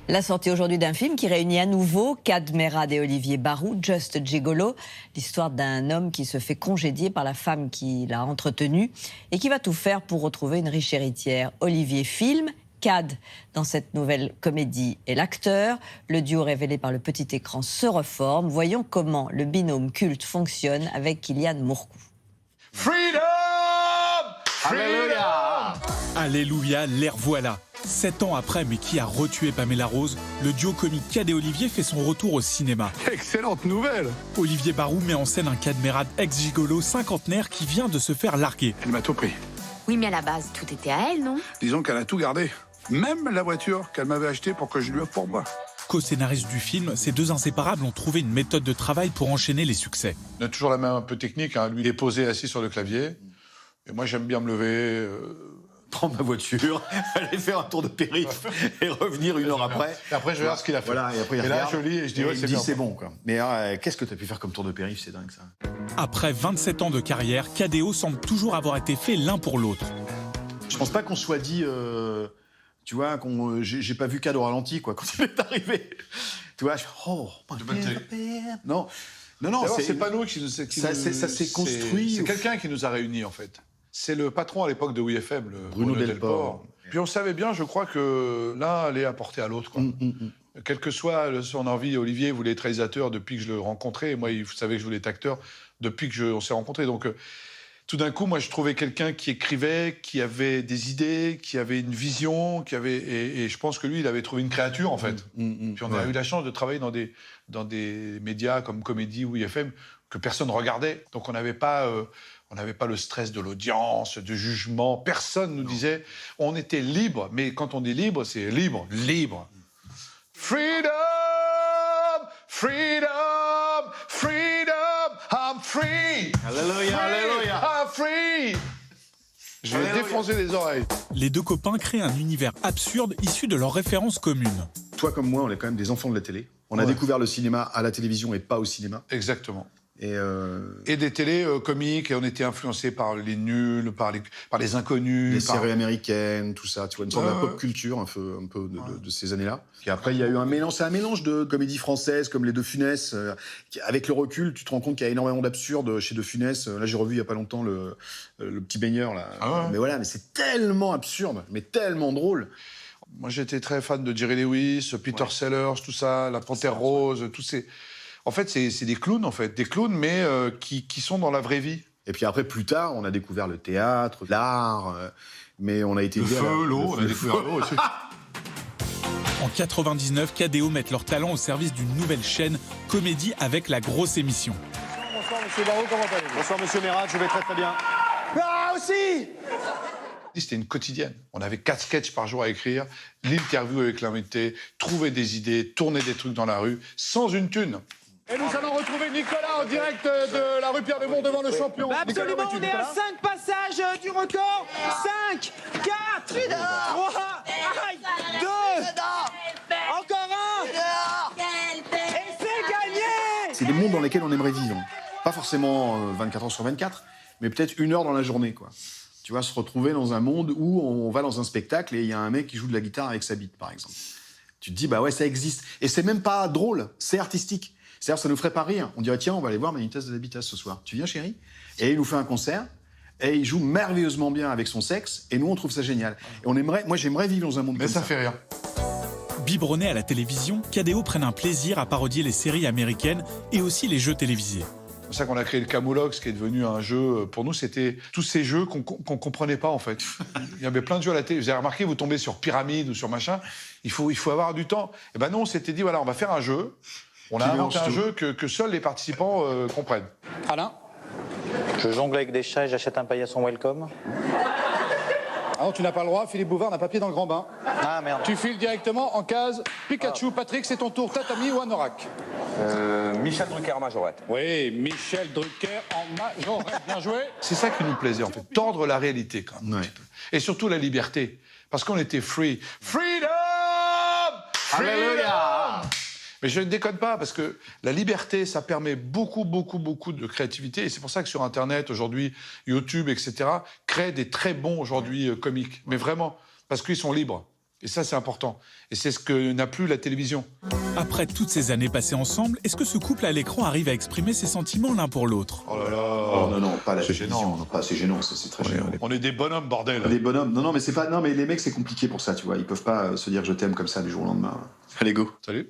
La sortie aujourd'hui d'un film qui réunit à nouveau Kad Merad et Olivier Barou, Just Gigolo, l'histoire d'un homme qui se fait congédier par la femme qui l'a entretenu et qui va tout faire pour retrouver une riche héritière. Olivier filme, Kad, dans cette nouvelle comédie, est l'acteur. Le duo révélé par le petit écran se reforme. Voyons comment le binôme culte fonctionne avec Kylian Mourcou. Freedom! Alléluia! Alléluia, les revoilà. 7 ans après, mais qui a retué Pamela Rose, le duo comique Kad et Olivier fait son retour au cinéma. Excellente nouvelle! Olivier Barou met en scène un Kad Merad ex-gigolo cinquantenaire qui vient de se faire larguer. Elle m'a tout pris. Oui, mais à la base, tout était à elle, non? Disons qu'elle a tout gardé. Même la voiture qu'elle m'avait achetée pour que je lui offre pour moi. Co-scénariste du film, ces deux inséparables ont trouvé une méthode de travail pour enchaîner les succès. On a toujours la main un peu technique. Lui, il est posé, assis sur le clavier. Et moi, j'aime bien me lever... prendre ma voiture, aller faire un tour de périph' et revenir une heure après. Et après, je vais voir ce qu'il a fait. Voilà, et après, il là, regarde, je lis et je dis, ouais, c'est bien. c'est bon, quoi. Mais qu'est-ce que tu as pu faire comme tour de périph', c'est dingue, ça. Après 27 ans de carrière, Kad et O semblent toujours avoir été faits l'un pour l'autre. Je pense pas qu'on soit dit, tu vois, j'ai pas vu Kad au ralenti, quoi, quand il est arrivé. Tu vois, non, c'est pas nous qui nous... Ça s'est construit. C'est quelqu'un qui nous a réunis, en fait. C'est le patron à l'époque de WeFM, le Bruno Delport. Puis on savait bien, je crois, que l'un allait apporter à l'autre, quoi. Quelle que soit son envie, Olivier voulait être réalisateur depuis que je le rencontrais. Et moi, il savait que je voulais être acteur depuis qu'on s'est rencontrés. Donc, tout d'un coup, moi, je trouvais quelqu'un qui écrivait, qui avait des idées, qui avait une vision, et je pense que lui, il avait trouvé une créature, en fait. Puis on a eu la chance de travailler dans des médias comme Comédie ou IFM que personne regardait. Donc, on n'avait pas le stress de l'audience, du jugement. Personne nous disait... On était libre, mais quand on dit libre, c'est libre. Libre. Freedom! Freedom! Freedom! I'm free! Alléluia, alléluia! I'm free! Je vais défoncer les oreilles. Les deux copains créent un univers absurde issu de leurs références communes. Toi comme moi, on est quand même des enfants de la télé. On a découvert le cinéma à la télévision et pas au cinéma. Exactement. Et des télés comiques, et on était influencés par les nuls, par les inconnus. Les séries américaines, tout ça, tu vois, une sorte de pop culture un peu de ces années-là. Et après, il y a eu c'est un mélange de comédies françaises comme les De Funès. Avec le recul, tu te rends compte qu'il y a énormément d'absurde chez De Funès. Là, j'ai revu il y a pas longtemps le petit baigneur, là. Mais voilà, mais c'est tellement absurde, mais tellement drôle. Moi, j'étais très fan de Jerry Lewis, Peter Sellers, tout ça, La Panthère Rose, tous ces... En fait, c'est des clowns, en fait. Des clowns, mais qui sont dans la vraie vie. Et puis après, plus tard, on a découvert le théâtre, l'art, mais on a été... Le feu, l'eau, on a découvert l'eau aussi. En 99, Kad et O mettent leur talent au service d'une nouvelle chaîne, Comédie avec la grosse émission. Bonsoir, monsieur Barou, comment allez-vous? Bonsoir, monsieur Merad, je vais très très bien. Ah, aussi! C'était une quotidienne. On avait 4 sketchs par jour à écrire, l'interview avec l'invité, trouver des idées, tourner des trucs dans la rue, sans une thune. Et nous allons retrouver Nicolas en direct de la rue Pierre-de-Mont devant le champion. Bah absolument, on est à 5 passages du record. 5, 4, 3, 2, encore un. Et c'est gagné. C'est des mondes dans lesquels on aimerait vivre. Pas forcément 24 heures sur 24, mais peut-être 1 heure dans la journée, quoi. Tu vas se retrouver dans un monde où on va dans un spectacle et il y a un mec qui joue de la guitare avec sa bite, par exemple. Tu te dis, bah ouais, ça existe. Et c'est même pas drôle, c'est artistique. C'est-à-dire, ça nous ferait pas rire. On dirait, tiens, on va aller voir Manitas de l'Habitas ce soir. Tu viens, chérie? Et il nous fait un concert, et il joue merveilleusement bien avec son sexe, et nous, on trouve ça génial. Et moi, j'aimerais vivre dans un monde mais comme ça. Mais ça fait rien. Biberonnés à la télévision, Kad et O prennent un plaisir à parodier les séries américaines et aussi les jeux télévisés. C'est pour ça qu'on a créé le Camoulox, qui est devenu un jeu... Pour nous, c'était tous ces jeux qu'on comprenait pas, en fait. Il y avait plein de jeux à la télé. Vous avez remarqué, vous tombez sur Pyramide ou sur machin, il faut avoir du temps. Et ben non, on s'était dit, voilà, on va faire un jeu. On a inventé un jeu que seuls les participants comprennent. Alain? Je jongle avec des chats et j'achète un paillasson welcome. Ah non, tu n'as pas le droit, Philippe Bouvard n'a pas pied dans le grand bain. Ah merde. Tu files directement en case Pikachu. Patrick, c'est ton tour, tatami ou anorak? Michel Drucker en majorette. Oui, Michel Drucker en majorette, bien joué. C'est ça qui nous plaisait, en fait, tordre la réalité, quand même. Ouais. Et surtout la liberté, parce qu'on était free. Freedom! Alléluia! Mais je ne déconne pas, parce que la liberté, ça permet beaucoup de créativité. Et c'est pour ça que sur Internet, aujourd'hui, YouTube, etc., créent des très bons, aujourd'hui, comiques. Mais vraiment, parce qu'ils sont libres. Et ça, c'est important. Et c'est ce que n'a plus la télévision. Après toutes ces années passées ensemble, est-ce que ce couple à l'écran arrive à exprimer ses sentiments l'un pour l'autre? Oh là là. Oh, non, pas la C'est télévision. gênant. Non, pas, c'est gênant, ça, c'est très gênant. On est des bonhommes, bordel. Des bonhommes. Non, mais c'est pas. Non, mais les mecs, c'est compliqué pour ça, tu vois. Ils peuvent pas se dire je t'aime comme ça du jour au lendemain. Allez, go. Salut.